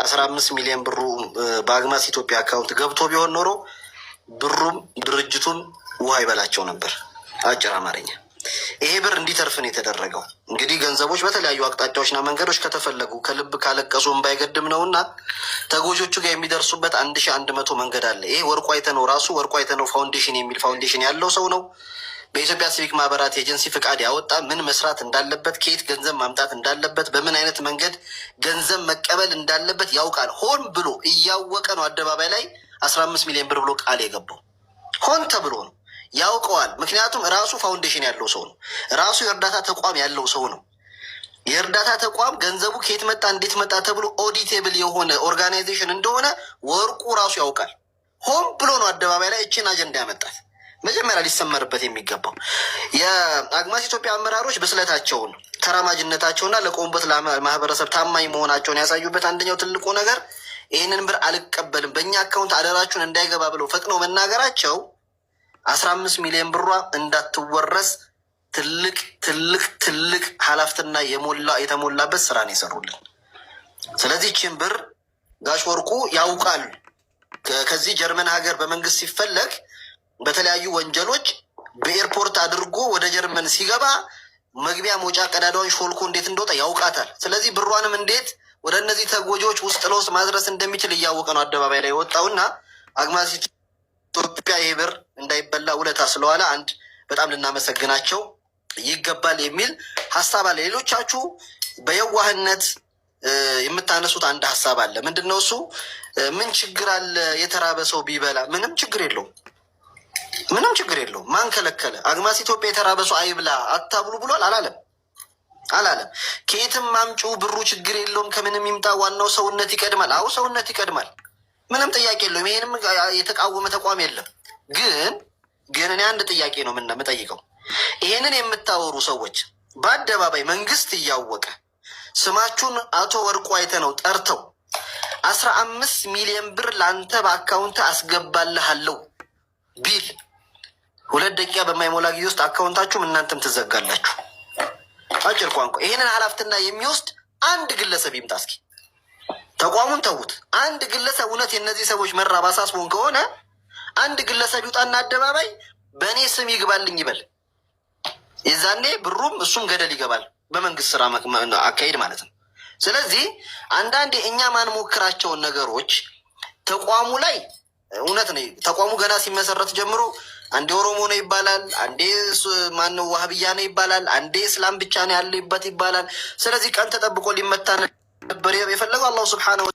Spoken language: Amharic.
15 ሚሊዮን ብሩ በአግማስ ኢትዮጵያ አካውንት ገብቶ ቢሆን ኖሮ ብሩም ድርጅቱም ውሃ ይበላቸው ነበር። አጭር አማርኛ ይሄ ብር እንዲተርፍን የተደረገው እንግዲህ ገንዘቦች በተለያዩ አቅጣጫዎችና መንገዶች ከተፈለጉ ከልብ ካለቀሱ ባይገድም ነውና ተጎጆቹ ጋር የሚደርሱበት 1100 መንገድ አለ። ይሄ ወርቁ አይተነው ራሱ ወርቁ አይተነው ፋውንዴሽን የሚል ፋውንዴሽን ያለው ሰው ነው። በኢትዮጵያ ሲቪክ ማህበራት ኤጀንሲ ፍቃድ ያወጣ ምን መስራት እንዳለበት፣ ከየት ገንዘብ ማምጣት እንዳለበት፣ በምን አይነት መንገድ ገንዘብ መቀበል እንዳለበት ያውቃል። ሆን ብሎ እያወቀ ነው አደባባይ ላይ 15 ሚሊዮን ብር ብሎ ቃል የገባው። ሆን ተብሎ ነው፣ ያውቀዋል። ምክንያቱም ራሱ ፋውንዴሽን ያለው ሰው ነው። ራሱ የእርዳታ ተቋም ያለው ሰው ነው። የእርዳታ ተቋም ገንዘቡ ከየት መጣ እንዴት መጣ ተብሎ ኦዲቴብል የሆነ ኦርጋናይዜሽን እንደሆነ ወርቁ ራሱ ያውቃል። ሆን ብሎ ነው አደባባይ ላይ እችን አጀንዳ ያመጣት። መጀመሪያ ሊሰመርበት የሚገባው የአግማስ ኢትዮጵያ አመራሮች ብስለታቸውን፣ ተራማጅነታቸውና ለቆሙበት ማህበረሰብ ታማኝ መሆናቸውን ያሳዩበት አንደኛው ትልቁ ነገር ይህንን ብር አልቀበልም በእኛ አካውንት አደራችሁን እንዳይገባ ብለው ፈጥነው መናገራቸው 15 ሚሊዮን ብሯ እንዳትወረስ ትልቅ ትልቅ ትልቅ ኃላፊነትና የተሞላበት ስራ ነው የሰሩልን። ስለዚህ ይህችን ብር ጋሽ ወርቁ ያውቃል። ከዚህ ጀርመን ሀገር በመንግስት ሲፈለግ በተለያዩ ወንጀሎች በኤርፖርት አድርጎ ወደ ጀርመን ሲገባ መግቢያ መውጫ ቀዳዳውን ሾልኮ እንዴት እንደወጣ ያውቃታል። ስለዚህ ብሯንም እንዴት ወደ እነዚህ ተጎጂዎች ውስጥ ለውስጥ ማድረስ እንደሚችል እያወቀ ነው አደባባይ ላይ የወጣውና አግማስ ኢትዮጵያ ይህ ብር እንዳይበላ ውለታ ስለዋለ አንድ በጣም ልናመሰግናቸው ይገባል የሚል ሀሳብ አለ። ሌሎቻችሁ በየዋህነት የምታነሱት አንድ ሀሳብ አለ። ምንድን ነው እሱ? ምን ችግር አለ የተራበ ሰው ቢበላ? ምንም ችግር የለውም። ምንም ችግር የለውም። ማን ከለከለ? አግማስ ኢትዮጵያ የተራበ ሰው አይብላ አታብሉ ብሏል? አላለም። ከየትም ማምጩ ብሩ ችግር የለውም። ከምንም ይምጣ ዋናው ሰውነት ይቀድማል። አዎ ሰውነት ይቀድማል። ምንም ጥያቄ የለውም። ይሄንም የተቃወመ ተቋም የለም። ግን እኔ አንድ ጥያቄ ነው የምጠይቀው። ይሄንን የምታወሩ ሰዎች በአደባባይ መንግስት እያወቀ ስማችሁን አቶ ወርቁ አይተነው ጠርተው 15 ሚሊዮን ብር ለአንተ በአካውንት አስገባልሃለሁ ቢል 2 ደቂቃ በማይሞላ ጊዜ ውስጥ አካውንታችሁም እናንተም ትዘጋላችሁ። አጭር ቋንቋ ይህንን ኃላፊነት የሚወስድ አንድ ግለሰብ ይምጣ እስኪ። ተቋሙን ተዉት። አንድ ግለሰብ እውነት የእነዚህ ሰዎች መራብ አሳስቦን ከሆነ አንድ ግለሰብ ይውጣና አደባባይ በእኔ ስም ይግባልኝ ይበል። የዛኔ ብሩም እሱም ገደል ይገባል፣ በመንግስት ስራ አካሄድ ማለት ነው። ስለዚህ አንዳንዴ እኛ ማንሞክራቸውን ነገሮች ተቋሙ ላይ እውነት ነው። ተቋሙ ገና ሲመሰረት ጀምሮ አንዴ ኦሮሞ ነው ይባላል፣ አንዴ ማነው ዋህብያ ነው ይባላል፣ አንዴ እስላም ብቻ ነው ያለበት ይባላል። ስለዚህ ቀን ተጠብቆ ሊመታ ነበር የፈለገው አላሁ ሱብሓነሁ